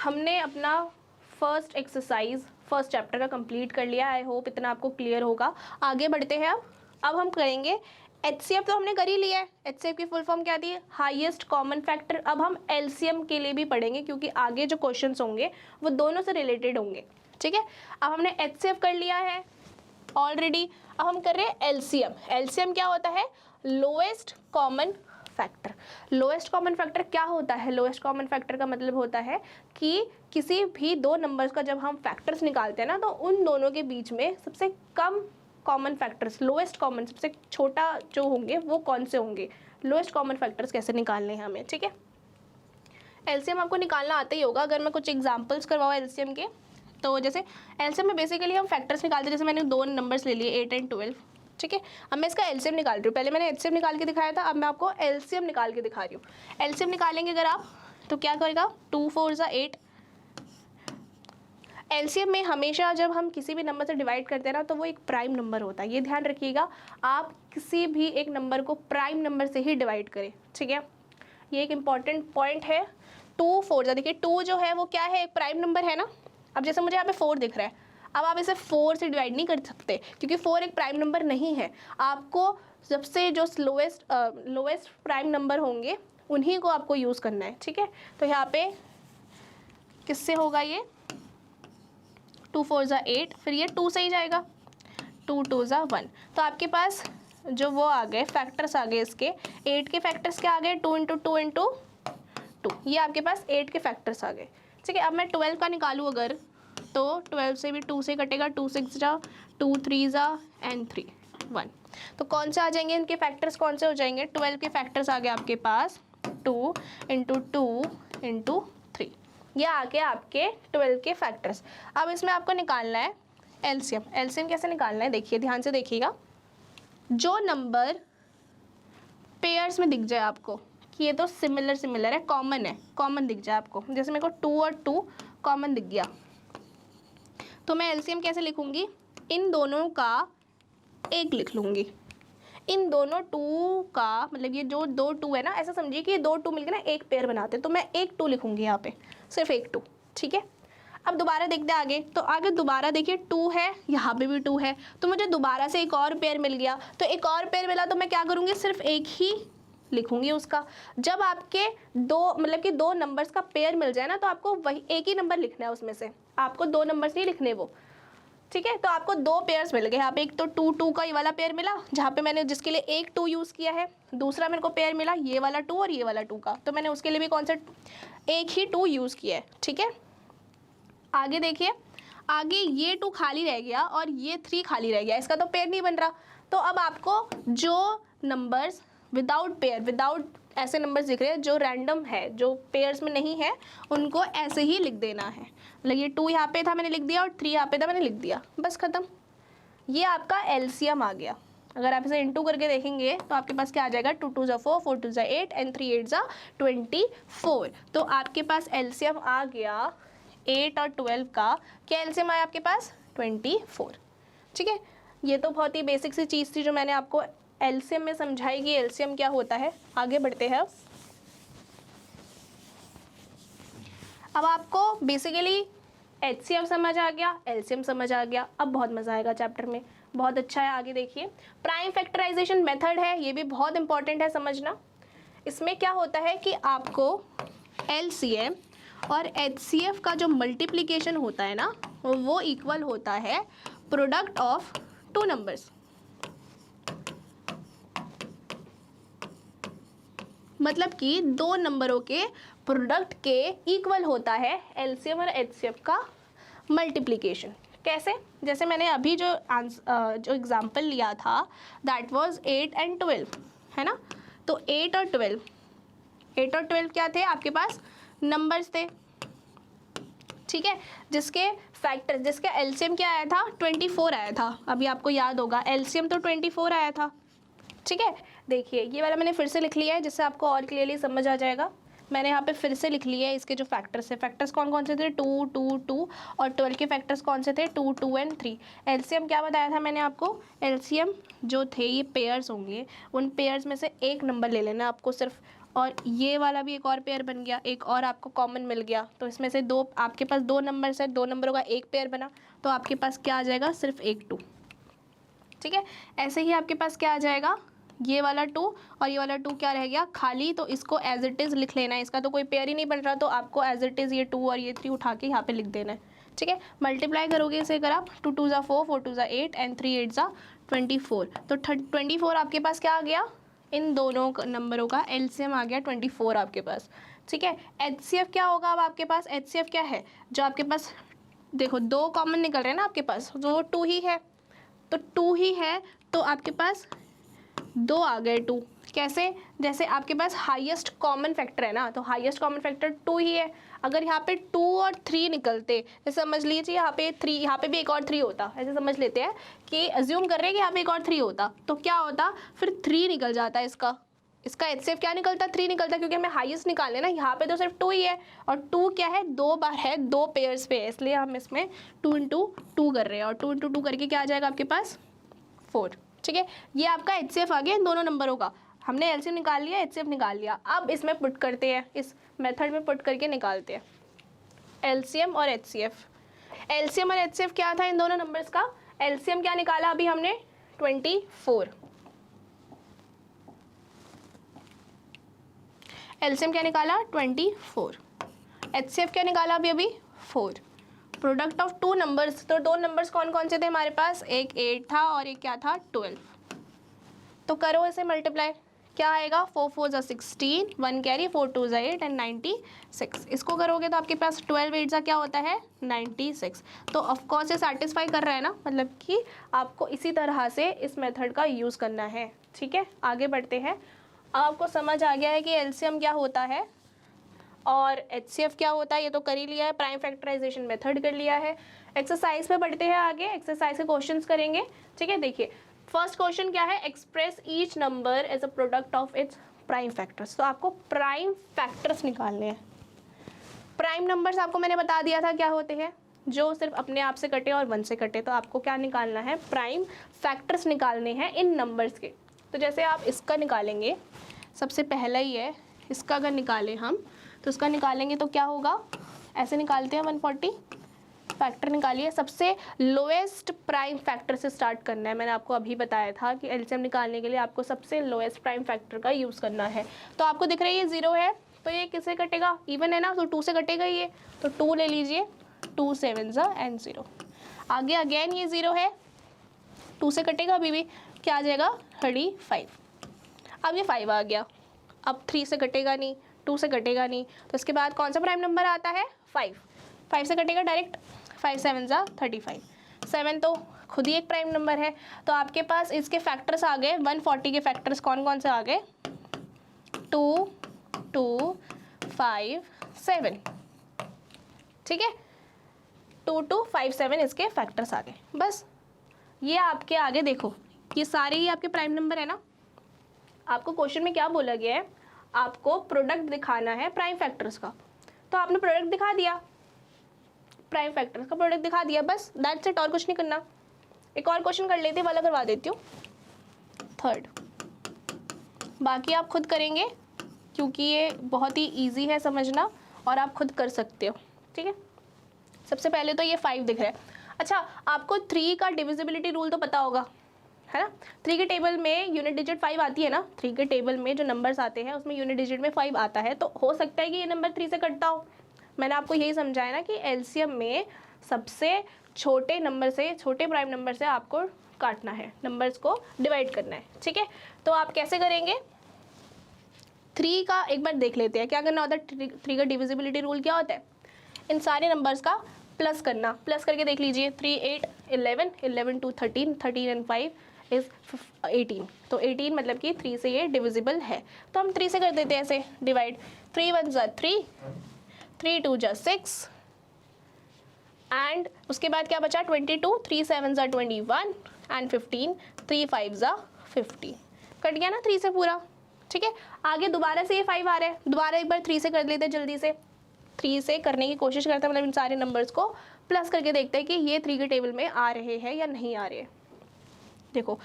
हमने अपना first exercise first chapter का कंप्लीट कर लिया। आई होप इतना आपको क्लियर होगा। आगे बढ़ते हैं। अब हम करेंगे HCF। तो हमने कर ही लिया है। HCF की फुल फॉर्म क्या थी? Highest common factor. अब हम LCM के लिए भी पढ़ेंगे क्योंकि आगे जो क्वेश्चंस होंगे वो दोनों से रिलेटेड होंगे। ठीक है, अब हमने HCF कर लिया है ऑलरेडी। अब हम कर रहे हैं LCM। LCM क्या होता है? Lowest common factor. Lowest common factor क्या होता है? लोएस्ट कॉमन फैक्टर का मतलब होता है कि किसी भी दो नंबर्स का जब हम फैक्टर्स निकालते हैं ना, तो उन दोनों के बीच में सबसे कम कॉमन फैक्टर्स, लोएस्ट कॉमन, सबसे छोटा जो होंगे वो कौन से होंगे, लोएस्ट कॉमन फैक्टर्स कैसे निकालने हैं हमें। ठीक है, LCM आपको निकालना आता ही होगा। अगर मैं कुछ एग्जांपल्स करवाऊँ LCM के, तो जैसे LCM में बेसिकली हम फैक्टर्स निकालते हैं। जैसे मैंने दो नंबर्स ले लिए 8 और 12। ठीक है, अब मैं इसका LCM निकाल रही हूँ। पहले मैंने HCF निकाल के दिखाया था, अब मैं आपको LCM निकाल के दिखा रही हूँ। LCM निकालेंगे अगर आप, तो क्या करेगा? 2 4 ज़ा 8। LCM में हमेशा जब हम किसी भी नंबर से डिवाइड करते हैं ना, तो वो एक प्राइम नंबर होता है। ये ध्यान रखिएगा, आप किसी भी एक नंबर को प्राइम नंबर से ही डिवाइड करें। ठीक है, ये एक इम्पॉर्टेंट पॉइंट है। 2 4 ज़ा, देखिए 2 जो है वो क्या है? एक प्राइम नंबर है ना। अब जैसे मुझे यहाँ पे 4 दिख रहा है, अब आप इसे 4 से डिवाइड नहीं कर सकते क्योंकि 4 एक प्राइम नंबर नहीं है। आपको सबसे जो लोएस्ट प्राइम नंबर होंगे उन्हीं को आपको यूज़ करना है। ठीक है, तो यहाँ पे किससे होगा ये? 2 4 ज़ा 8, फिर ये 2 से ही जाएगा। 2 2 ज़ा 1। तो आपके पास जो वो आ गए फैक्टर्स आ गए इसके, 8 के फैक्टर्स क्या आ गए? 2 × 2 × 2। ये आपके पास 8 के फैक्टर्स आ गए। ठीक है, अब मैं 12 का निकालूँ अगर, तो 12 से भी 2 से कटेगा। 2 6 ज़ा 2, 3 ज़ा एंड 3 1। तो कौन से आ जाएंगे इनके फैक्टर्स? कौन से हो जाएंगे? 12 के फैक्टर्स आ गए आपके पास 2 × 2 × 3। ये आ गए आपके 12 के फैक्टर्स। अब इसमें आपको निकालना है LCM। LCM कैसे निकालना है? देखिए, ध्यान से देखिएगा। जो नंबर पेयर्स में दिख जाए आपको कि ये तो सिमिलर है, कॉमन है, कॉमन दिख जाए आपको, जैसे मेरे को 2 और 2 कॉमन दिख गया, तो मैं LCM कैसे लिखूंगी? इन दोनों का एक लिख लूँगी। इन दोनों 2 का मतलब ये जो दो 2 है ना, ऐसा समझिए कि ये दो 2 मिलकर ना एक पेयर बनाते हैं, तो मैं एक 2 लिखूंगी यहाँ पे, सिर्फ एक 2। ठीक है, अब दोबारा देखते हैं आगे। तो आगे दोबारा देखिए 2 है, यहाँ पे भी 2 है, तो मुझे दोबारा से एक और पेयर मिल गया। तो एक और पेयर मिला तो मैं क्या करूँगी? सिर्फ एक ही लिखूंगी उसका। जब आपके दो मतलब कि दो नंबर्स का पेयर मिल जाए ना, तो आपको वही एक ही नंबर लिखना है उसमें से, आपको दो नंबर्स नहीं लिखने वो। ठीक है, तो आपको दो पेयर्स मिल गए यहाँ पे। एक तो 2 2 का ये वाला पेयर मिला, जहाँ पे मैंने जिसके लिए एक 2 यूज़ किया है। दूसरा मेरे को पेयर मिला ये वाला 2 और ये वाला 2 का, तो मैंने उसके लिए भी कौन सा एक ही 2 यूज़ किया है। ठीक है, आगे देखिए, आगे ये 2 खाली रह गया और ये 3 खाली रह गया, इसका तो पेयर नहीं बन रहा। तो अब आपको जो नंबर्स विदाउट पेयर, विदाउट ऐसे नंबर्स दिख रहे हैं जो रैंडम है, जो पेयर्स में नहीं है, उनको ऐसे ही लिख देना है। मतलब ये 2 यहाँ पे था मैंने लिख दिया और 3 यहाँ पे था मैंने लिख दिया, बस खत्म। ये आपका LCM आ गया। अगर आप इसे इंटू करके देखेंगे तो आपके पास क्या आ जाएगा? 2 2 ज़ा 4, 4 2 ज़ा 8 एंड 3 8 ज़ा 24। तो आपके पास LCM आ गया 8 और 12 का। क्या LCM आया आपके पास? 24। ठीक है, ये तो बहुत ही बेसिक सी चीज़ थी जो मैंने आपको LCM में समझाई कि LCM क्या होता है। आगे बढ़ते हैं। अब आपको बेसिकली HCF समझ आ गया, LCM समझ आ गया, अब बहुत मज़ा आएगा चैप्टर में, बहुत अच्छा है। आगे देखिए, प्राइम फैक्टराइजेशन मेथड है, ये भी बहुत इंपॉर्टेंट है समझना। इसमें क्या होता है कि आपको LCM और HCF का जो मल्टीप्लिकेशन होता है ना, वो इक्वल होता है प्रोडक्ट ऑफ 2 नंबर्स। मतलब कि दो नंबरों के प्रोडक्ट के इक्वल होता है LCM और HCF का मल्टीप्लिकेशन। कैसे? जैसे मैंने अभी जो एग्जांपल लिया था, दैट वाज 8 एंड 12, है ना। तो 8 और 12 क्या थे? आपके पास नंबर्स थे। ठीक है, जिसके फैक्टर, जिसका LCM क्या आया था? 24 आया था। अभी आपको याद होगा LCM तो 24 आया था। ठीक है, देखिए ये वाला मैंने फिर से लिख लिया है जिससे आपको और क्लियरली समझ आ जाएगा। मैंने यहाँ पे फिर से लिख लिया है इसके जो फैक्टर्स है। फैक्टर्स कौन कौन से थे? 2 2 2 और 12 के फैक्टर्स कौन से थे? 2 2 एंड 3। LCM क्या बताया था मैंने आपको? LCM जो थे ये पेयर्स होंगे, उन पेयर्स में से एक नंबर ले लेना आपको सिर्फ, और ये वाला भी एक और पेयर बन गया, एक और आपको कॉमन मिल गया। तो इसमें से दो, आपके पास दो नंबर है, दो नंबरों का एक पेयर बना, तो आपके पास क्या आ जाएगा, सिर्फ एक 2। ठीक है, ऐसे ही आपके पास क्या आ जाएगा, ये वाला 2 और ये वाला 2 क्या रह गया, खाली। तो इसको एज इट इज़ लिख लेना है, इसका तो कोई पेयर ही नहीं बन रहा, तो आपको एज इट इज़ ये 2 और ये 3 उठा के यहाँ पे लिख देना है। ठीक है, मल्टीप्लाई करोगे इसे अगर आप, 2 2 = 4, 4 2 = 8 एंड 3 8 = 24। तो 24 आपके पास क्या आ गया, इन दोनों नंबरों का एलसीएम आ गया 24 आपके पास। ठीक है, एचसीएफ क्या होगा अब आपके पास, एचसीएफ क्या है, जो आपके पास देखो 2 कॉमन निकल रहे हैं ना आपके पास, जो 2 ही है, तो 2 ही है, तो आपके पास 2 आ गए 2। कैसे, जैसे आपके पास हाईएस्ट कॉमन फैक्टर है ना, तो हाईएस्ट कॉमन फैक्टर 2 ही है। अगर यहाँ पे 2 और 3 निकलते, जैसे समझ लीजिए यहाँ पे 3, यहाँ पे भी एक और 3 होता, ऐसे समझ लेते हैं कि अज्यूम कर रहे हैं कि यहाँ पे एक और 3 होता, तो क्या होता, फिर 3 निकल जाता है इसका एचसीएफ क्या निकलता, 3 निकलता, क्योंकि हमें हाईएस्ट निकालना है ना। यहाँ पे तो सिर्फ 2 ही है, और 2 क्या है, 2 बार है, 2 पेयर्स पे है, इसलिए हम इसमें 2 × 2 कर रहे हैं, और 2 × 2 करके क्या आ जाएगा आपके पास 4। ठीक है, ये आपका एचसीएफ आ गया इन दोनों नंबरों का। हमने एलसीएम निकाल लिया, एचसीएफ निकाल लिया, अब इसमें पुट करते हैं, इस मेथड में पुट करके निकालते हैं एलसीएम और एचसीएफ। एलसीएम और एचसीएफ क्या था इन दोनों नंबर्स का, एलसीएम क्या निकाला अभी हमने 24, एलसीएम क्या निकाला 24, एचसीएफ क्या निकाला अभी 4। प्रोडक्ट ऑफ 2 नंबर्स, तो 2 नंबर्स कौन कौन से थे हमारे पास, एक 8 था और एक क्या था 12। तो करो इसे मल्टीप्लाई, क्या आएगा, 4 4 = 16, 1 कैरी, 4 2 = 8 एंड 96। इसको करोगे तो आपके पास 12 8 क्या होता है 96। तो ऑफकोर्स ये सेटिस्फाई कर रहा है ना, मतलब कि आपको इसी तरह से इस मेथड का यूज़ करना है। ठीक है, आगे बढ़ते हैं। आपको समझ आ गया है कि एलसीएम क्या होता है और एचसीएफ क्या होता है, ये तो कर ही लिया है, प्राइम फैक्टराइजेशन मेथड कर लिया है। एक्सरसाइज पे बढ़ते हैं आगे, एक्सरसाइज के क्वेश्चंस करेंगे। ठीक है, देखिए फर्स्ट क्वेश्चन क्या है, express each number as a product of its prime factors. तो आपको प्राइम फैक्टर्स निकालने हैं। प्राइम नंबर्स आपको मैंने बता दिया था क्या होते हैं, जो सिर्फ अपने आप से कटे और 1 से कटे। तो आपको क्या निकालना है, प्राइम फैक्टर्स निकालने हैं इन नंबर्स के। तो जैसे आप इसका निकालेंगे, सबसे पहला ही है, इसका अगर निकालें हम, तो इसका निकालेंगे तो क्या होगा, ऐसे निकालते हैं 140, फैक्टर निकालिए। सबसे लोएस्ट प्राइम फैक्टर से स्टार्ट करना है। मैंने आपको अभी बताया था कि एलसीएम निकालने के लिए आपको सबसे लोएस्ट प्राइम फैक्टर का यूज़ करना है। तो आपको दिख रही है 0 है, तो ये किससे कटेगा, इवन है ना, तो 2 से कटेगा ये, तो 2 ले लीजिए, 2 7 = 0। आगे अगेन ये 0 है, 2 से कटेगा अभी भी, क्या आ जाएगा 35। अब ये 5 आ गया, अब 3 से कटेगा नहीं, 2 से कटेगा नहीं, तो इसके बाद कौन सा प्राइम नंबर आता है 5 से कटेगा डायरेक्ट, 5 7 = 35, 7 तो खुद ही एक प्राइम नंबर है। तो आपके पास इसके फैक्टर्स आ गए, 140 के फैक्टर्स कौन कौन से आ गए, 2 2 5 7। ठीक है, 2 2 5 7 इसके फैक्टर्स आ गए। बस ये आपके आगे देखो, ये सारे ही आपके प्राइम नंबर है ना। आपको क्वेश्चन में क्या बोला गया है, आपको प्रोडक्ट दिखाना है प्राइम फैक्टर्स का, तो आपने प्रोडक्ट दिखा दिया, प्राइम फैक्टर्स का प्रोडक्ट दिखा दिया, बस दैट्स इट, और कुछ नहीं करना। एक और क्वेश्चन कर लेते, वाला करवा देती हूँ, थर्ड। बाकी आप खुद करेंगे क्योंकि ये बहुत ही इजी है समझना और आप खुद कर सकते हो। ठीक है, सबसे पहले तो ये 5 दिख रहा है। अच्छा, आपको 3 का डिविजिबिलिटी रूल तो पता होगा, है ना। 3 के टेबल में यूनिट डिजिट 5 आती है ना, 3 के टेबल में जो नंबर्स आते हैं उसमें यूनिट डिजिट में 5 आता है, तो हो सकता है कि ये नंबर 3 से कटता हो। मैंने आपको यही समझाया ना कि एलसीएम में सबसे छोटे नंबर से, छोटे प्राइम नंबर से आपको काटना है, नंबर्स को डिवाइड करना है। ठीक है, तो आप कैसे करेंगे, 3 का एक बार देख लेते हैं क्या करना होता है। 3 का डिविजिबिलिटी रूल क्या होता है, इन सारे नंबर्स का प्लस करना। प्लस करके देख लीजिए, 3 8 11, 11 2 13, 13 एंड 5 इज 18। तो 18 मतलब कि 3 से ये डिविजिबल है, तो हम 3 से कर देते हैं ऐसे डिवाइड। 3 1 = 3, 3 2 = 6 एंड उसके बाद क्या बचा 22, 3 7 = 21 एंड 15, 3 5 = 50। कट गया ना 3 से पूरा। ठीक है, आगे दोबारा से ये 5 आ रहा है, दोबारा एक बार 3 से कर लेते हैं जल्दी से। 3 से करने की कोशिश करते हैं, मतलब इन सारे नंबर्स को प्लस करके देखते हैं कि ये 3 के टेबल में आ रहे हैं या नहीं आ रहे हैं। देखो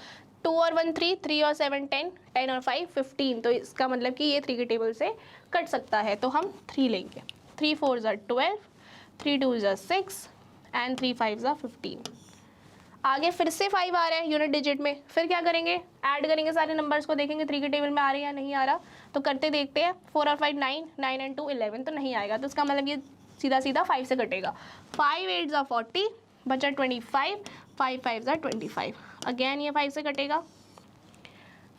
2 और 1 3, 3 और 7 10, 10 और 5 15, तो इसका मतलब कि ये 3 के टेबल से कट सकता है, तो हम 3 लेंगे। 3 4 ज़ा 12, 3 2 ज़ा 6 एंड 3 5 ज़ा 15। आगे फिर से 5 आ रहा है यूनिट डिजिट में, फिर क्या करेंगे, ऐड करेंगे सारे नंबर्स को, देखेंगे 3 के टेबल में आ रहे हैं या नहीं आ रहा, तो करते देखते हैं। 4 और 5 9, 9 एंड 2 11, तो नहीं आएगा, तो इसका मतलब ये सीधा सीधा 5 से कटेगा। 5 8 ज़ा 40, बचा 25, 5 5 ज़ा 25, अगेन ये 5 से कटेगा।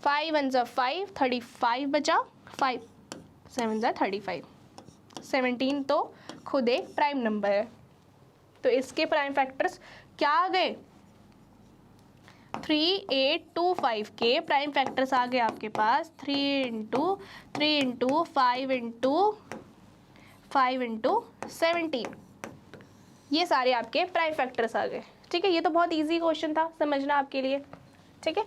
5 1 ज़ा 5, 35 बचा, 5 7 ज़ा 35, 17 तो खुद एक प्राइम नंबर है, तो इसके प्राइम फैक्टर्स क्या आ गए, 3 8 2 5 के प्राइम फैक्टर्स आ गए आपके पास 3 इंटू 5 इंटू 17, ये सारे आपके प्राइम फैक्टर्स आ गए। ठीक है, ये तो बहुत इजी क्वेश्चन था समझना आपके लिए। ठीक है,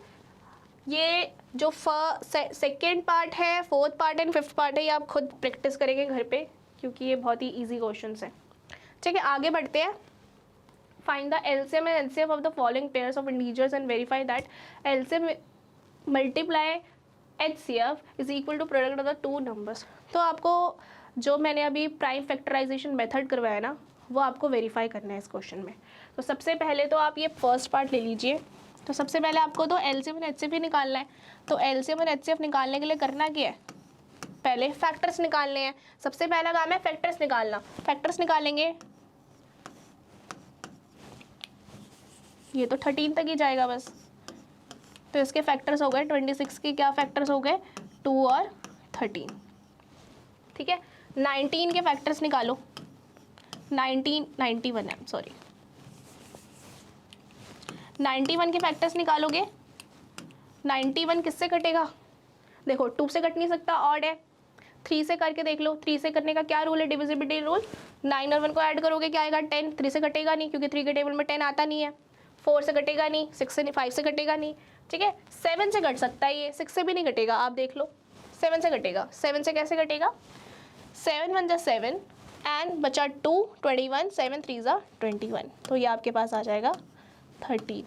ये जो सेकेंड पार्ट है, fourth part and fifth part है, ये आप खुद प्रैक्टिस करेंगे घर पे, क्योंकि ये बहुत ही इजी क्वेश्चंस हैं। ठीक है, आगे बढ़ते हैं। Find the LCM and LCF of the following pairs of integers and verify that LCM multiply HCF is equal to product of the two numbers. तो आपको जो मैंने अभी प्राइम फैक्टराइजेशन मेथड करवाया ना, वो आपको वेरीफाई करना है इस क्वेश्चन में। तो सबसे पहले तो आप ये फर्स्ट पार्ट ले लीजिए। तो सबसे पहले आपको तो एलसीएम और एचसीएफ ही निकालना है। तो एलसीएम और एचसीएफ निकालने के लिए करना क्या है, पहले फैक्टर्स निकालने हैं। सबसे पहला काम है फैक्टर्स निकालना। फैक्टर्स निकालेंगे, ये तो 13 तक ही जाएगा बस। तो इसके फैक्टर्स हो गए 26 के, क्या फैक्टर्स हो गए 2 और 13। ठीक है, 19 के फैक्टर्स निकालो। 91 है, सॉरी 91 के फैक्टर्स निकालोगे। 91 किससे कटेगा, देखो 2 से कट नहीं सकता, ऑड है। 3 से करके देख लो, 3 से करने का क्या रूल है, डिविजिबिलिटी रूल। 9 और 1 को ऐड करोगे क्या आएगा 10, 3 से कटेगा नहीं क्योंकि 3 के टेबल में 10 आता नहीं है। 4 से कटेगा नहीं, 6 से नहीं, 5 से कटेगा नहीं। ठीक है, 7 से कट सकता है, ये 6 से भी नहीं कटेगा, आप देख लो 7 से कटेगा। 7 से कैसे कटेगा, 7 1 ज़ा 7 एंड बचा 2 21, 7 3 ज़ा 21, तो ये आपके पास आ जाएगा 13।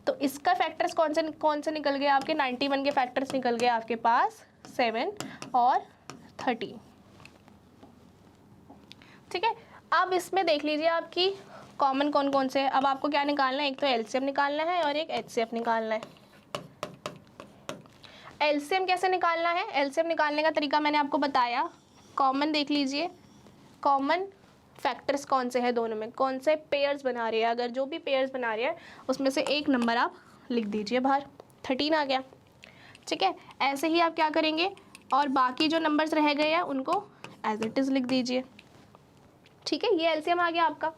तो इसका फैक्टर्स कौन से निकल गए आपके, 91 के फैक्टर्स निकल गए आपके पास 7 और 13। ठीक है, अब इसमें देख लीजिए आपकी कॉमन कौन कौन से है। अब आपको क्या निकालना है, एक तो एलसीएम निकालना है और एक एचसीएफ निकालना है। एलसीएम कैसे निकालना है, एलसीएम निकालने का तरीका मैंने आपको बताया। कॉमन देख लीजिए, कॉमन फैक्टर्स कौन से हैं दोनों में, कौन से पेयर्स बना रहे हैं। अगर जो भी पेयर्स बना रहे हैं उसमें से एक नंबर आप लिख दीजिए बाहर, 13 आ गया। ठीक है, ऐसे ही आप क्या करेंगे, और बाकी जो नंबर्स रह गए हैं उनको एज इट इज़ लिख दीजिए। ठीक है, ये एलसीएम आ गया आपका।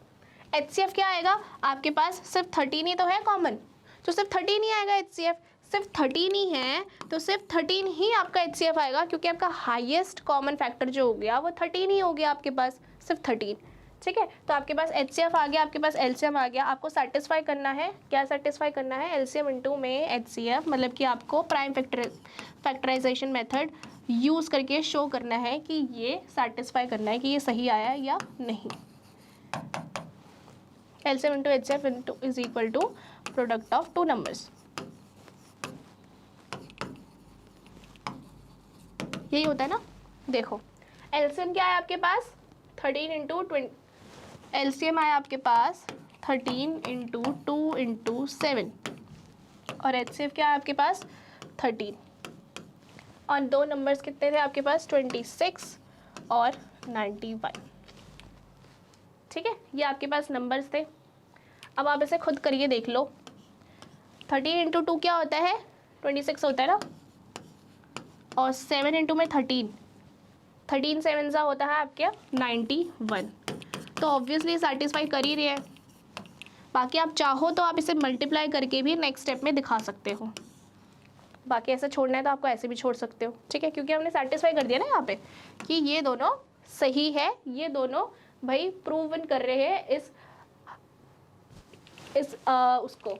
एचसीएफ क्या आएगा आपके पास, सिर्फ 13 ही तो है कॉमन, तो सिर्फ 13 ही आएगा एचसीएफ। सिर्फ 13 ही है तो सिर्फ 13 ही आपका एचसीएफ आएगा, क्योंकि आपका हाईएस्ट कॉमन फैक्टर जो हो गया वो 13 ही हो गया आपके पास, सिर्फ 13। ठीक है, तो आपके पास एचसीएफ आ गया, आपके पास एलसीएम आ गया। आपको सेटिस्फाई करना है, क्या सेटिस्फाई करना है, एलसीएम इनटू में एचसीएफ, मतलब कि आपको प्राइम फैक्टराइजेशन मेथड यूज़ करके शो करना है कि ये सेटिस्फाई करना है कि ये सही आया है या नहीं। LCM into HCF into is equal to product of two numbers, यही होता है ना। देखो एलसीएम क्या है आपके पास, 13 इंटू 20, एलसीएम आया आपके पास 13 इंटू 2 इंटू 7, और एचसीएफ क्या है आपके पास 13, और दो नंबर्स कितने थे आपके पास 26 और 91। ठीक है, ये आपके पास नंबर्स थे। अब आप इसे खुद करिए देख लो। 13 इंटू 2 क्या होता है 26 होता है ना, और 7 इंटू में 13, 13 7 सा होता है आपके 91, तो ऑब्वियसली सेटिस्फाई कर ही रहे हैं। बाकी आप चाहो तो आप इसे मल्टीप्लाई करके भी नेक्स्ट स्टेप में दिखा सकते हो, बाकी ऐसे छोड़ना है तो आपको ऐसे भी छोड़ सकते हो। ठीक है, क्योंकि हमने सेटिस्फाई कर दिया ना यहाँ पे कि ये दोनों सही है, ये दोनों भाई प्रूवन कर रहे हैं इस उसको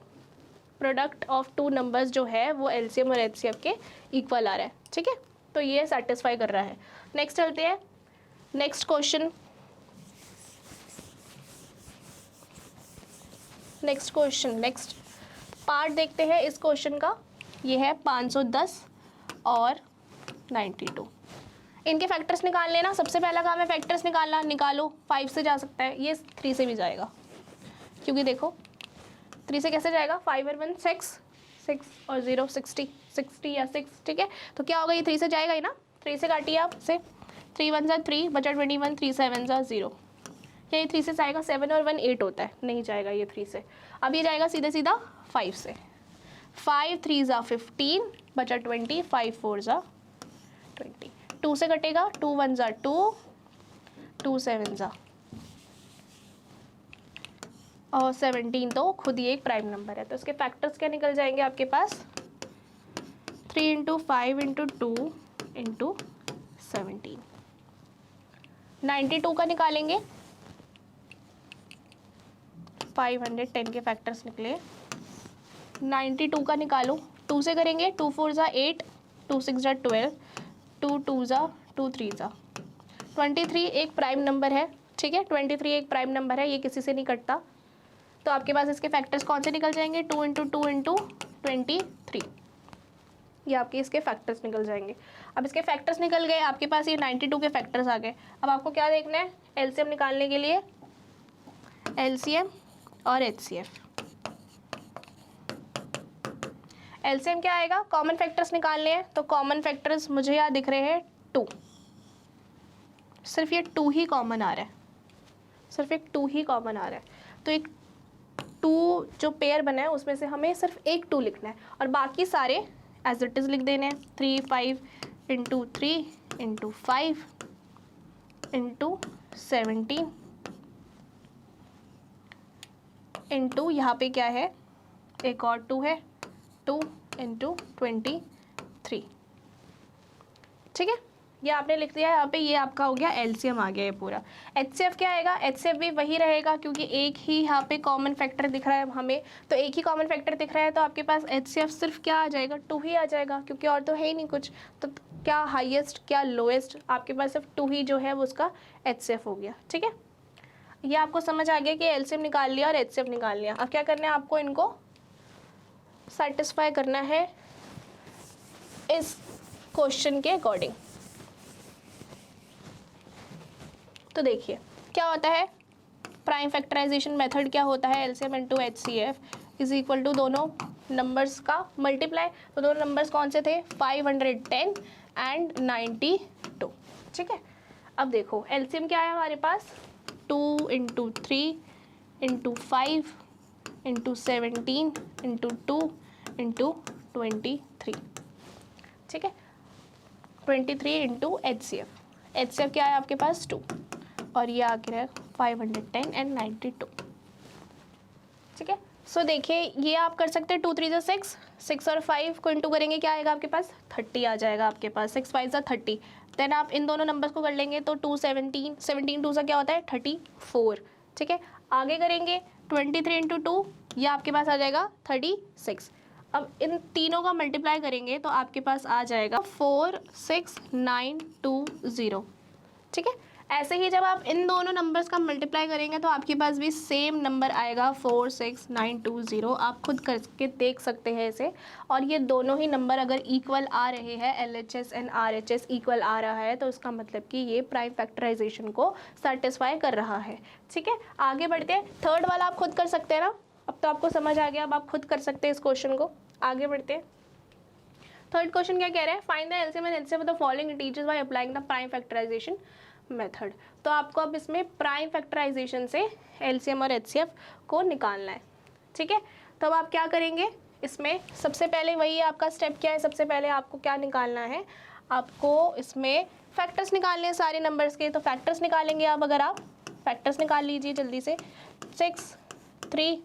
प्रोडक्ट ऑफ टू नंबर्स जो है वो एलसीएम और एचसीएफ के इक्वल आ रहा है। ठीक है, तो ये सेटिस्फाई कर रहा है। नेक्स्ट चलते हैं, नेक्स्ट क्वेश्चन, नेक्स्ट पार्ट देखते हैं इस क्वेश्चन का। ये है 510 और 92। इनके फैक्टर्स निकाल लेना। सबसे पहला काम है फैक्टर्स निकालना। निकालो, 5 से जा सकता है, ये 3 से भी जाएगा, क्योंकि देखो 3 से कैसे जाएगा, 5 और 1 6, 6 और 0 60, 60 या 6, ठीक है। तो क्या होगा, ये 3 से जाएगा ही ना, 3 से काटिए आप से, 3 1 जा 3 बचा 21, 3 7 जा 0। क्या ये 3 से जाएगा, 7 और 1 8 होता है, नहीं जाएगा ये 3 से। अब ये जाएगा सीधे सीधा 5 से, 5 3 जा 15 बचा 20, 5 4 जा 20। 2 से कटेगा, 2 1 जा 2, 2 7 जा, और 17 तो खुद ही एक प्राइम नंबर है, तो इसके फैक्टर्स क्या निकल जाएंगे आपके पास, 3 × 5 × 2 × 17। 92 का निकालेंगे, 510 के फैक्टर्स निकले। 92 का निकालो, 2 से करेंगे, 2 4 जा 8, 2 6 जा 12, 2 2 जा 2 3 जा 23 एक प्राइम नंबर है, ठीक है। 23 एक प्राइम नंबर है, ये किसी से नहीं कटता, तो आपके पास इसके फैक्टर्स कौन से निकल जाएंगे, 2 × 2 × 23, ये आपके इसके फैक्टर्स निकल जाएंगे। अब इसके फैक्टर्स निकल गए, आपके पास ये 92 के फैक्टर्स आ गए। अब आपको क्या देखना है, एलसीएम निकालने के लिए, एलसीएम और एचसीएफ। एलसीएम क्या आएगा, कॉमन फैक्टर्स निकालने हैं, तो कॉमन फैक्टर्स मुझे यहाँ दिख रहे हैं 2, सिर्फ ये 2 ही कॉमन आ रहा है, सिर्फ एक 2 ही कॉमन आ रहा है, तो एक 2 जो पेयर बना है उसमें से हमें सिर्फ एक 2 लिखना है, और बाकी सारे एज इट इज़ लिख देने हैं। 3 5 × 3 × 5 × 17 इंटू यहाँ पे क्या है, एक और 2 है, 2 × 23, ठीक है। ये आपने लिख दिया है यहाँ पे, ये आपका हो गया एलसीएम आ गया ये पूरा। एचसीएफ क्या आएगा, एचसीएफ भी वही रहेगा, क्योंकि एक ही यहाँ पे कॉमन फैक्टर दिख रहा है हमें, तो एक ही कॉमन फैक्टर दिख रहा है, तो आपके पास एचसीएफ सिर्फ क्या आ जाएगा, 2 ही आ जाएगा, क्योंकि और तो है ही नहीं कुछ। तो क्या हाईएस्ट क्या लोएस्ट, आपके पास सिर्फ 2 ही जो है वो उसका एचसीएफ हो गया, ठीक है। ये आपको समझ आ गया कि एलसीएम निकाल लिया और एचसीएफ निकाल लिया। अब क्या करना है आपको, इनको सेटिस्फाई करना है इस क्वेश्चन के अकॉर्डिंग। तो देखिए क्या होता है, प्राइम फैक्टराइजेशन मेथड क्या होता है, LCM into HCF is equal to दोनों नंबर्स का मल्टीप्लाई। तो दोनों नंबर्स कौन से थे, 510 एंड 92, ठीक है। अब देखो एलसीएम क्या है हमारे पास, 2 × 3 × 5 × 17 × 2 × 23, ठीक है। 23 × एचसीएफ, एचसीएफ क्या है आपके पास 2, और ये आ गया 510 एंड 92, ठीक है। सो देखिए ये आप कर सकते हैं, 2 3 जा 6, 6 और 5 को इंटू करेंगे, क्या आएगा आपके पास 30 आ जाएगा आपके पास, 6 5 जा 30। देन आप इन दोनों नंबर्स को कर लेंगे, तो 2 17, 17 2 सा क्या होता है 34, ठीक है। आगे करेंगे 23 × 2, ये आपके पास आ जाएगा 36। अब इन तीनों का मल्टीप्लाई करेंगे तो आपके पास आ जाएगा 46920, ठीक है। ऐसे ही जब आप इन दोनों नंबर्स का मल्टीप्लाई करेंगे तो आपके पास भी सेम नंबर आएगा 46920। आप खुद करके देख सकते हैं इसे। और ये दोनों ही नंबर अगर इक्वल आ रहे हैं, LHS एंड RHS इक्वल आ रहा है, तो इसका मतलब कि ये प्राइम फैक्टराइजेशन को सेटिस्फाई कर रहा है, ठीक है। आगे बढ़ते हैं, थर्ड वाला आप खुद कर सकते हैं ना, अब तो आपको समझ आ गया, अब आप खुद कर सकते हैं इस क्वेश्चन को। आगे बढ़ते हैं, थर्ड क्वेश्चन क्या कह रहा है, find the LCM and HCF of the following integers by applying the prime factorization method. तो आपको अब इसमें प्राइम फैक्टराइजेशन से एलसीएम और एचसीएफ को निकालना है, ठीक है। तो अब आप क्या करेंगे, इसमें सबसे पहले वही आपका स्टेप क्या है, सबसे पहले आपको क्या निकालना है, आपको इसमें फैक्टर्स निकालने हैं सारे नंबर्स के। तो फैक्टर्स निकालेंगे आप, अगर आप फैक्टर्स निकाल लीजिए जल्दी से। 6 3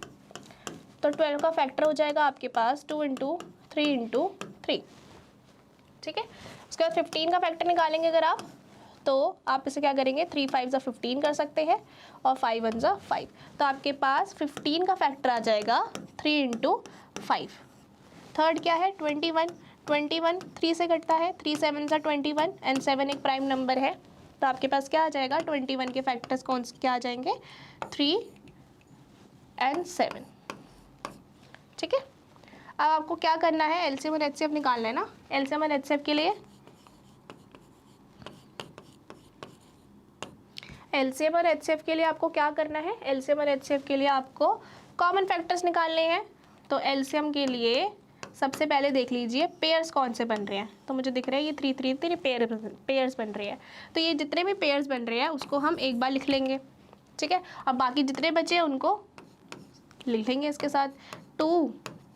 तो 12 का फैक्टर हो जाएगा आपके पास 2 × 3 × 3, ठीक है। उसके बाद 15 का फैक्टर निकालेंगे अगर आप, तो आप इसे क्या करेंगे, 3 5 जा 15 कर सकते हैं और 5 1 जा 5। तो आपके पास 15 का फैक्टर आ जाएगा 3 × 5। थर्ड क्या है 21, 21 3 से कटता है, 3 7 जा 21 एंड 7 एक प्राइम नंबर है, तो आपके पास क्या आ जाएगा 21 के फैक्टर्स कौन से क्या आ जाएंगे 3 और 7, ठीक है। अब आपको क्या करना है, एलसीएम और एचसीएफ निकालना है ना। एलसीएम और एचसीएफ के लिए एलसीएम और एचसीएफ के लिए आपको क्या करना है, एलसीएम और एचसीएफ के लिए आपको कॉमन फैक्टर्स निकालने हैं। तो एलसीएम के लिए सबसे पहले देख लीजिए पेयर्स कौन से बन रहे हैं। तो मुझे दिख रहा है ये 3 3 3 पेयर्स बन रहे हैं। तो ये जितने भी पेयर्स बन रहे हैं उसको हम एक बार लिख लेंगे, ठीक है। अब बाकी जितने बचे हैं उनको लिख लेंगे इसके साथ, 2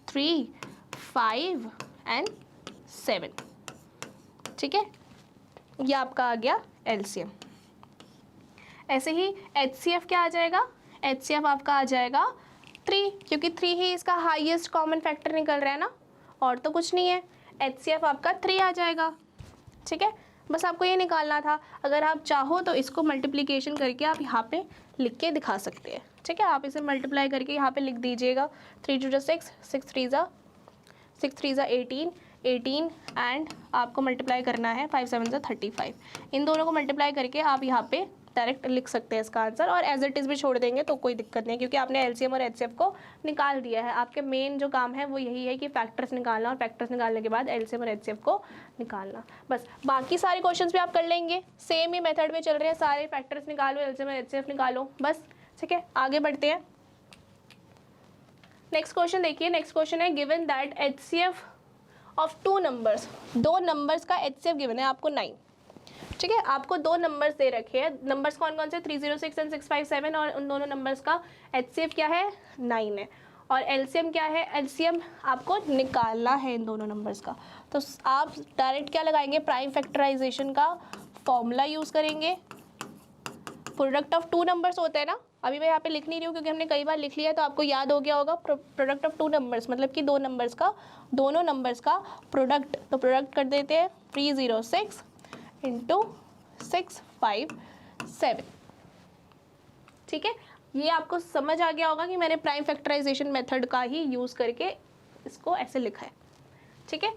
3 5 एंड 7, ठीक है। ये आपका आ गया एलसीएम। ऐसे ही एचसीएफ क्या आ जाएगा, एचसीएफ आपका आ जाएगा 3, क्योंकि 3 ही इसका हाईएस्ट कॉमन फैक्टर निकल रहा है ना, और तो कुछ नहीं है। एचसीएफ आपका 3 आ जाएगा, ठीक है। बस आपको ये निकालना था। अगर आप चाहो तो इसको मल्टीप्लिकेशन करके आप यहाँ पे लिख के दिखा सकते हैं, ठीक है। आप इसे मल्टीप्लाई करके यहाँ पे लिख दीजिएगा, 3 2 6, 6 3 18, 18 एंड आपको मल्टीप्लाई करना है 5 7 35। इन दोनों को मल्टीप्लाई करके आप यहाँ पे डायरेक्ट लिख सकते हैं इसका आंसर, और एज इट इज़ भी छोड़ देंगे तो कोई दिक्कत नहीं, क्योंकि आपने एलसीएम और एचसीएफ को निकाल दिया है। आपके मेन जो काम है वो यही है कि फैक्टर्स निकालना, और फैक्टर्स निकालने के बाद एलसीएम और एचसीएफ को निकालना। बस बाकी सारे क्वेश्चंस भी आप कर लेंगे, सेम ही मेथड में चल रहे हैं, सारे फैक्टर्स निकालो, एलसीएम और एचसीएफ निकालो, बस, ठीक है। आगे बढ़ते हैं। नेक्स्ट क्वेश्चन देखिए। नेक्स्ट क्वेश्चन है given that HCF of 2 numbers, 2 numbers का एचसीएफ गिवन है आपको 9, ठीक है। आपको 2 नंबर्स दे रखे हैं। नंबर्स कौन कौन से, 306 एंड 657, और उन दोनों नंबर्स का एचसीएफ क्या है, 9 है। और एलसीएम क्या है, एलसीएम आपको निकालना है इन दोनों नंबर्स का। तो आप डायरेक्ट क्या लगाएंगे, प्राइम फैक्टराइजेशन का फॉर्मूला यूज़ करेंगे। प्रोडक्ट ऑफ 2 नंबर्स होते हैं ना, अभी मैं यहाँ पे लिख नहीं रही हूँ क्योंकि हमने कई बार लिख लिया है, तो आपको याद हो गया होगा। प्रोडक्ट ऑफ 2 नंबर्स मतलब कि 2 नंबर्स का, दोनों नंबर्स का प्रोडक्ट। तो प्रोडक्ट कर देते हैं 306 इंटू 657, ठीक है। ये आपको समझ आ गया होगा कि मैंने प्राइम फैक्टराइजेशन मेथड का ही यूज़ करके इसको ऐसे लिखा है, ठीक है।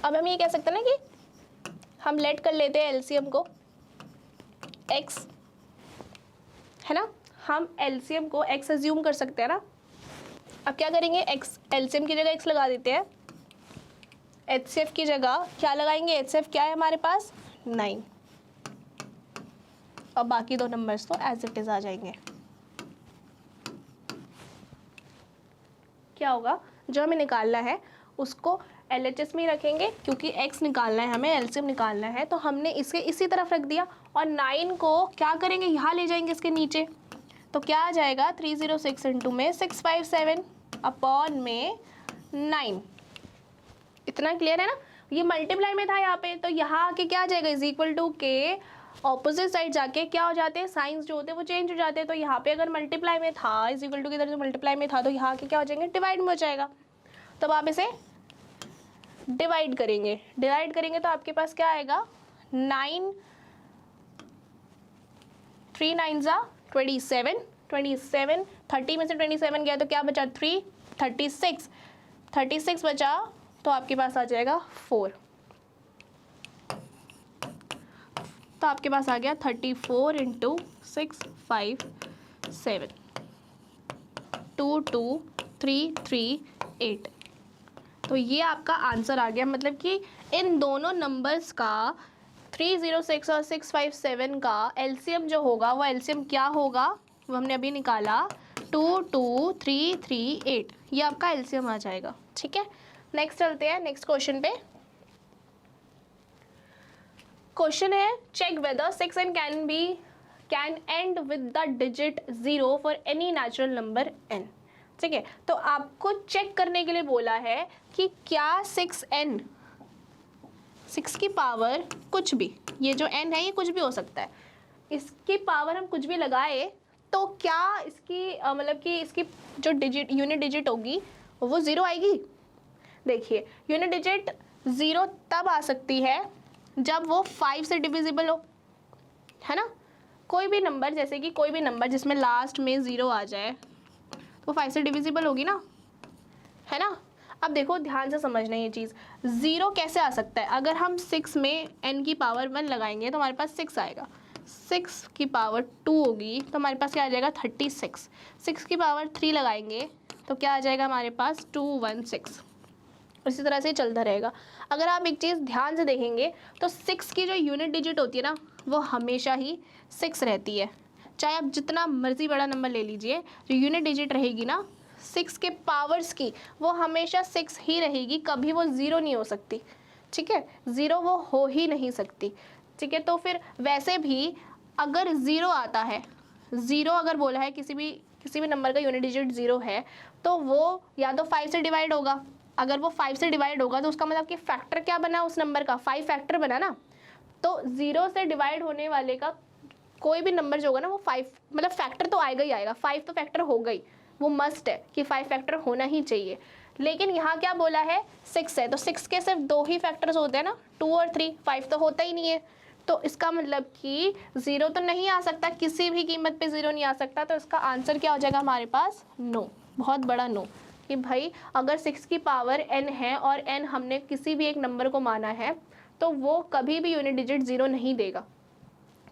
अब हम ये कह सकते हैं ना कि हम लेट कर लेते हैं एलसीएम को x, है ना। हम एलसीएम को x अज्यूम कर सकते हैं ना। अब क्या करेंगे, x एलसीएम की जगह x लगा देते हैं, एचसीएफ की जगह क्या लगाएंगे, एचसीएफ क्या है हमारे पास, 9, और बाकी 2 नंबर्स तो एज इट इज आ जाएंगे। क्या होगा, जो हमें निकालना है उसको एलएचएस में ही रखेंगे, क्योंकि x निकालना है हमें, एलसीएम निकालना है, तो हमने इसके इसी तरफ रख दिया। और 9 को क्या करेंगे, यहाँ ले जाएंगे इसके नीचे, तो क्या आ जाएगा, 306 इंटू में 657 अपॉन में 9। इतना क्लियर है ना। ये मल्टीप्लाई में था यहाँ पे, तो यहाँ आके क्या आ जाएगा, इज इक्वल टू के ऑपोजिट साइड जाके क्या हो जाते हैं, साइंस जो होते हैं वो चेंज हो जाते हैं। तो यहाँ पे अगर मल्टीप्लाई में था, इज इक्वल टू की तरह मल्टीप्लाई में था, तो यहाँ के क्या हो जाएंगे, डिवाइड में हो जाएगा। तब आप इसे डिवाइड करेंगे, तो आपके पास क्या आएगा, 9 3 9 27, 27 30 में से 27 गया तो क्या बचा, 3 36 बचा, तो आपके पास आ जाएगा 4। तो आपके पास आ गया 34 इंटू 657, 22338। तो ये आपका आंसर आ गया। मतलब कि इन दोनों नंबर्स का 306 और 657 का एलसीएम जो होगा वो एलसीएम क्या होगा, वो हमने अभी निकाला, 22338। ये आपका एलसीएम आ जाएगा, ठीक है। नेक्स्ट चलते हैं नेक्स्ट क्वेश्चन पे। क्वेश्चन है check whether 6n can end with the digit 0 for any natural number n, ठीक है। तो आपको चेक करने के लिए बोला है कि क्या 6n 6 की पावर कुछ भी, ये जो n है ये कुछ भी हो सकता है, इसकी पावर हम कुछ भी लगाए तो क्या इसकी मतलब कि इसकी जो डिजिट यूनिट डिजिट होगी वो 0 आएगी। देखिए यूनिट डिजिट 0 तब आ सकती है जब वो 5 से डिविजिबल हो, है ना। कोई भी नंबर, जैसे कि कोई भी नंबर जिसमें लास्ट में 0 आ जाए तो 5 से डिविजिबल होगी ना, है ना। अब देखो ध्यान से समझना ये चीज़, 0 कैसे आ सकता है, अगर हम 6 में n की पावर 1 लगाएंगे तो हमारे पास 6 आएगा, 6 की पावर 2 होगी तो हमारे पास क्या आ जाएगा 36, 6 की पावर 3 लगाएंगे तो क्या आ जाएगा हमारे पास 216। इसी तरह से चलता रहेगा। अगर आप एक चीज़ ध्यान से देखेंगे तो 6 की जो यूनिट डिजिट होती है ना वो हमेशा ही 6 रहती है। चाहे आप जितना मर्जी बड़ा नंबर ले लीजिए, जो यूनिट डिजिट रहेगी ना 6 के पावर्स की वो हमेशा 6 ही रहेगी, कभी वो 0 नहीं हो सकती। ठीक है, 0 वो हो ही नहीं सकती। ठीक है, तो फिर वैसे भी अगर 0 आता है, 0 अगर बोला है किसी भी नंबर का यूनिट डिजिट 0 है तो वो या तो 5 से डिवाइड होगा। अगर वो 5 से डिवाइड होगा तो उसका मतलब कि फैक्टर क्या बना उस नंबर का, 5 फैक्टर बना ना। तो 0 से डिवाइड होने वाले का कोई भी नंबर जो होगा ना वो 5 मतलब फैक्टर तो आएगा ही आएगा। 5 तो फैक्टर हो गई, वो मस्ट है कि 5 फैक्टर होना ही चाहिए। लेकिन यहाँ क्या बोला है 6 है, तो 6 के सिर्फ 2 ही फैक्टर्स होते हैं ना, 2 और 3, 5 तो होता ही नहीं है। तो इसका मतलब कि 0 तो नहीं आ सकता, किसी भी कीमत पे 0 नहीं आ सकता। तो इसका आंसर क्या हो जाएगा हमारे पास, नो, बहुत बड़ा नो। कि भाई अगर 6 की पावर n है और n हमने किसी भी एक नंबर को माना है तो वो कभी भी यूनिट डिजिट 0 नहीं देगा।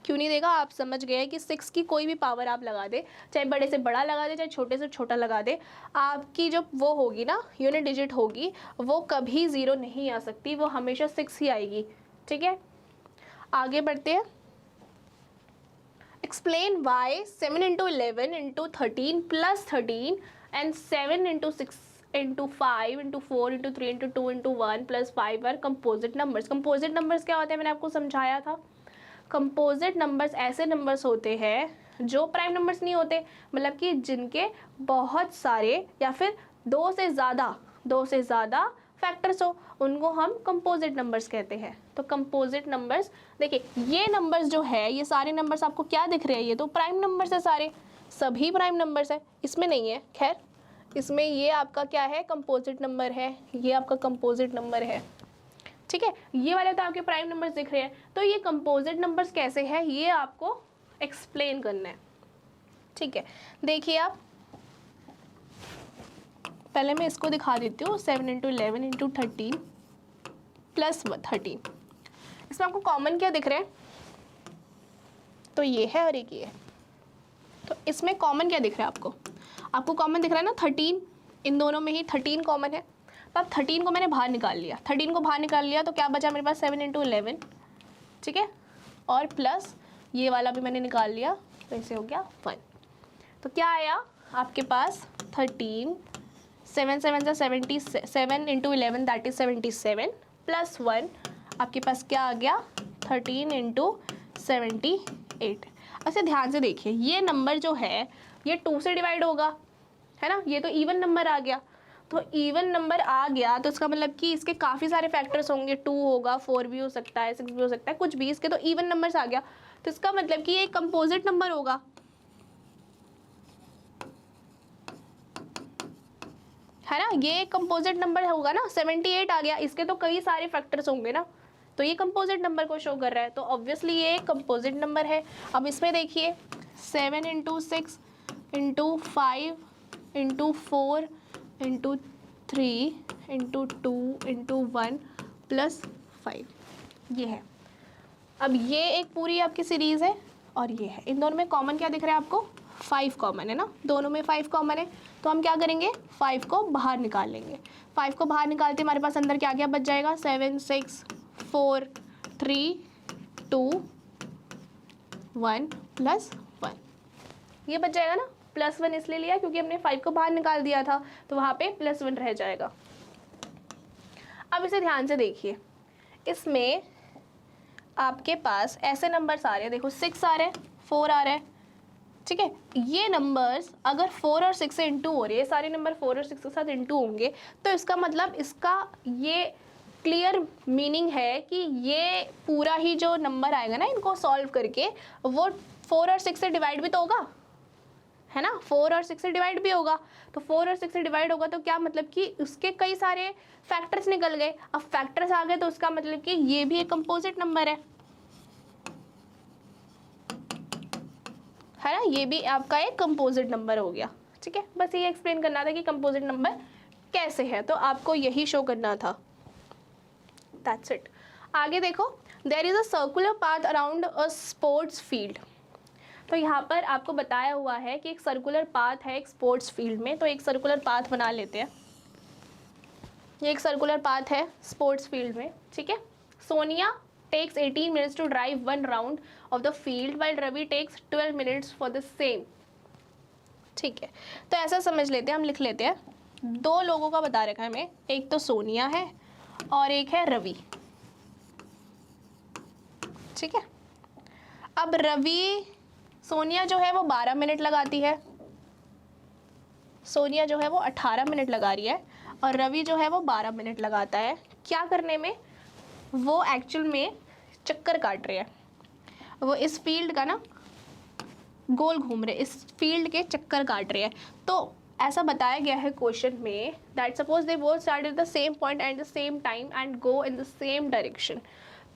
क्यों नहीं देगा, आप समझ गए कि 6 की कोई भी पावर आप लगा दे, चाहे बड़े से बड़ा लगा दे चाहे छोटे से छोटा लगा दे, आपकी जो वो होगी ना यूनिट डिजिट होगी वो कभी 0 नहीं आ सकती, वो हमेशा 6 ही आएगी। ठीक है, आगे बढ़ते हैं। Explain why 7 into 11 into 13 plus 13 and 7 into 6 into 5 into 4 into 3 into 2 into 1 plus 5 are composite numbers. Composite numbers क्या होते हैं, मैंने आपको समझाया था। कंपोजिट नंबर्स ऐसे नंबर्स होते हैं जो प्राइम नंबर्स नहीं होते, मतलब कि जिनके बहुत सारे या फिर दो से ज़्यादा फैक्टर्स हो, उनको हम कंपोजिट नंबर्स कहते हैं। तो कंपोजिट नंबर्स, देखिए ये नंबर्स जो है, ये सारे नंबर्स आपको क्या दिख रहे हैं, ये तो प्राइम नंबर्स है, सारे सभी प्राइम नंबर्स है, इसमें नहीं है। खैर इसमें ये आपका क्या है, कंपोजिट नंबर है, ये आपका कंपोजिट नंबर है। ठीक है, ये वाले तो आपके प्राइम नंबर्स दिख रहे हैं। तो ये कंपोजिट नंबर्स कैसे हैं ये आपको एक्सप्लेन करना है। ठीक है, देखिए आप, पहले मैं इसको दिखा देती हूँ। 7 इंटू 11 इंटू 13 प्लस 13, इसमें आपको कॉमन क्या दिख रहा है, तो ये है और एक ये है। तो इसमें कॉमन क्या दिख रहा है आपको कॉमन दिख रहा है ना 13, इन दोनों में ही 13 कॉमन है। तो अब 13 को मैंने बाहर निकाल लिया, 13 को बाहर निकाल लिया तो क्या बचा मेरे पास 7 इंटू 11। ठीक है, और प्लस ये वाला भी मैंने निकाल लिया, तो ऐसे हो गया 1। तो क्या आया आपके पास 13, 7 7 जा 77 इंटू 11 दैट इज 77 प्लस 1, आपके पास क्या आ गया 13 इंटू 78। ऐसे ध्यान से देखिए, ये नंबर जो है ये 2 से डिवाइड होगा, है ना, ये तो इवन नंबर आ गया। तो इवन नंबर आ गया तो इसका मतलब कि इसके काफ़ी सारे फैक्टर्स होंगे, 2 होगा, 4 भी हो सकता है, 6 भी हो सकता है, कुछ भी, इसके तो इवन नंबर्स आ गया। तो इसका मतलब कि ये कंपोजिट नंबर होगा, है ना, ये कंपोजिट नंबर होगा ना। 78 आ गया, इसके तो कई सारे फैक्टर्स होंगे ना, तो ये कंपोजिट नंबर को शो कर रहा है, तो ऑब्वियसली ये कंपोजिट नंबर है। अब इसमें देखिए 7 into 6 into 5 into 4 into 3 into 2 into 1 plus 5, ये है। अब ये एक पूरी आपकी सीरीज़ है और ये है, इन दोनों में कॉमन क्या दिख रहा है आपको, 5 कॉमन है ना, दोनों में 5 कॉमन है। तो हम क्या करेंगे, 5 को बाहर निकाल लेंगे। 5 को बाहर निकालते हमारे पास अंदर क्या बच जाएगा, 7 6 4 3 2 1 प्लस 1, ये बच जाएगा ना। प्लस 1 इसलिए लिया क्योंकि हमने 5 को बाहर निकाल दिया था, तो वहाँ पे प्लस 1 रह जाएगा। अब इसे ध्यान से देखिए, इसमें आपके पास ऐसे नंबर्स आ रहे हैं, देखो 6 आ रहे हैं, 4 आ रहा है। ठीक है, ये नंबर्स अगर 4 और 6 से इंटू हो रही है, सारे नंबर 4 और 6 के साथ इंटू होंगे, तो इसका मतलब इसका ये क्लियर मीनिंग है कि ये पूरा ही जो नंबर आएगा ना इनको सॉल्व करके, वो 4 और 6 से डिवाइड भी तो होगा, है ना, 4 और 6 से डिवाइड भी होगा। तो 4 और 6 से डिवाइड होगा तो क्या मतलब कि उसके कई सारे फैक्टर्स निकल गए। अब फैक्टर्स आ गए तो उसका मतलब कि ये भी एक कंपोजिट नंबर है ना, ये भी आपका एक कंपोजिट नंबर हो गया। ठीक है, बस ये एक्सप्लेन करना था कि कंपोजिट नंबर कैसे है, तो आपको यही शो करना था, दैट्स इट। आगे देखो, there is a circular path around a sports field. तो यहाँ पर आपको बताया हुआ है कि एक सर्कुलर पाथ है एक स्पोर्ट्स फील्ड में, तो एक सर्कुलर पाथ बना लेते हैं। ये एक सर्कुलर पाथ है स्पोर्ट्स फील्ड में, ठीक है। Sonia takes 18 minutes to drive one round of the field while Ravi takes 12 minutes for the same। ठीक है, तो ऐसा समझ लेते हैं, हम लिख लेते हैं। दो लोगों का बता रखा है हमें, एक तो सोनिया है और एक है रवि, ठीक है। अब रवि, सोनिया जो है वो 12 मिनट लगाती है, सोनिया जो है वो 18 मिनट लगा रही है और रवि जो है वो 12 मिनट लगाता है। क्या करने में? वो एक्चुअल में चक्कर काट रहे हैं, वो इस फील्ड का ना गोल घूम रहे, इस फील्ड के चक्कर काट रहे हैं। तो ऐसा बताया गया है क्वेश्चन में that suppose they both start at the same point at the same time and go in the same direction.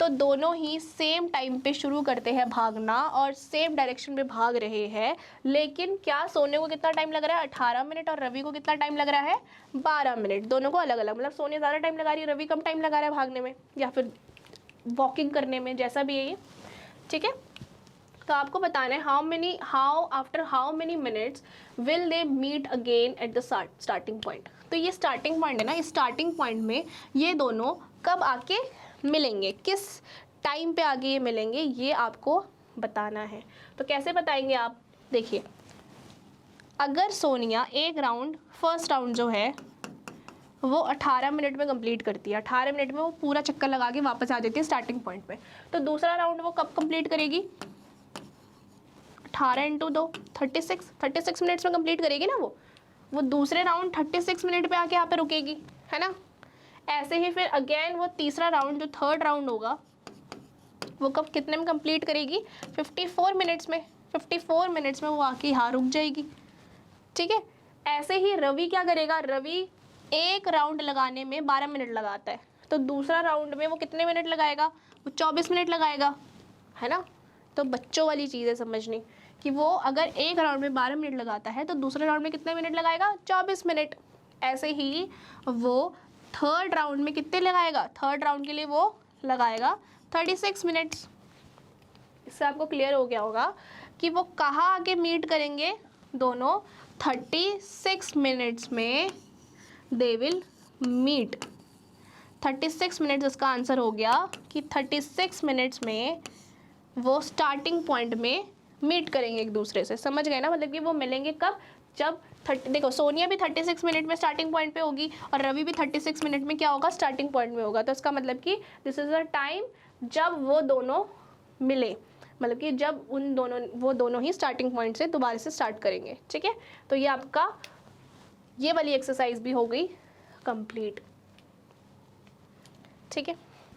तो दोनों ही सेम टाइम पे शुरू करते हैं भागना और सेम डायरेक्शन में भाग रहे हैं, लेकिन क्या सोने को कितना टाइम लग रहा है? 18 मिनट और रवि को कितना टाइम लग रहा है? 12 मिनट। दोनों को अलग अलग, मतलब सोनिया ज़्यादा टाइम लगा रही है, रवि कम टाइम लगा रहा है भागने में या फिर वॉकिंग करने में, जैसा भी है ये, ठीक है। तो आपको बताना है after how many minutes will they meet again at the starting point. तो ये स्टार्टिंग पॉइंट है ना, इस स्टार्टिंग पॉइंट में ये दोनों कब आके मिलेंगे, किस टाइम पे आगे ये मिलेंगे, ये आपको बताना है। तो कैसे बताएंगे आप? देखिए, अगर सोनिया एक राउंड, फर्स्ट राउंड जो है वो 18 मिनट में कंप्लीट करती है, 18 मिनट में वो पूरा चक्कर लगा के वापस आ जाती है स्टार्टिंग पॉइंट पे, तो दूसरा राउंड वो कब कंप्लीट करेगी? 18 × 2 36 मिनट्स में कंप्लीट करेगी ना वो दूसरे राउंड 36 मिनट पे आके यहाँ पे रुकेगी, है ना। ऐसे ही फिर अगेन वो तीसरा राउंड, जो थर्ड राउंड होगा, वो कब कितने में कंप्लीट करेगी? 54 मिनट्स में। 54 मिनट्स में वो आके यहाँ रुक जाएगी, ठीक है। ऐसे ही रवि क्या करेगा? रवि एक राउंड लगाने में 12 मिनट लगाता है, तो दूसरा राउंड में वो कितने मिनट लगाएगा? वो 24 मिनट लगाएगा, है ना। तो बच्चों वाली चीज़ है समझनी कि वो अगर एक राउंड में 12 मिनट लगाता है तो दूसरे राउंड में कितने मिनट लगाएगा? 24 मिनट। ऐसे ही वो थर्ड राउंड में कितने लगाएगा? थर्ड राउंड के लिए वो लगाएगा 36 मिनट्स। इससे आपको क्लियर हो गया होगा कि वो कहाँ आके मीट करेंगे दोनों? 36 मिनट्स में दे विल मीट। 36 मिनट्स इसका आंसर हो गया कि 36 मिनट्स में वो स्टार्टिंग पॉइंट में मीट करेंगे एक दूसरे से। समझ गए ना? मतलब कि वो मिलेंगे कब? जब देखो, सोनिया भी 36 मिनट में स्टार्टिंग पॉइंट पे होगी और रवि भी 36 मिनट में क्या होगा? स्टार्टिंग पॉइंट में होगा। तो इसका मतलब कि दिस इज़ द टाइम जब वो दोनों मिले, मतलब कि जब वो दोनों ही स्टार्टिंग पॉइंट से दोबारा से स्टार्ट करेंगे, ठीक है। तो ये आपका ये वाली एक्सरसाइज भी हो गई कंप्लीट, ठीक है।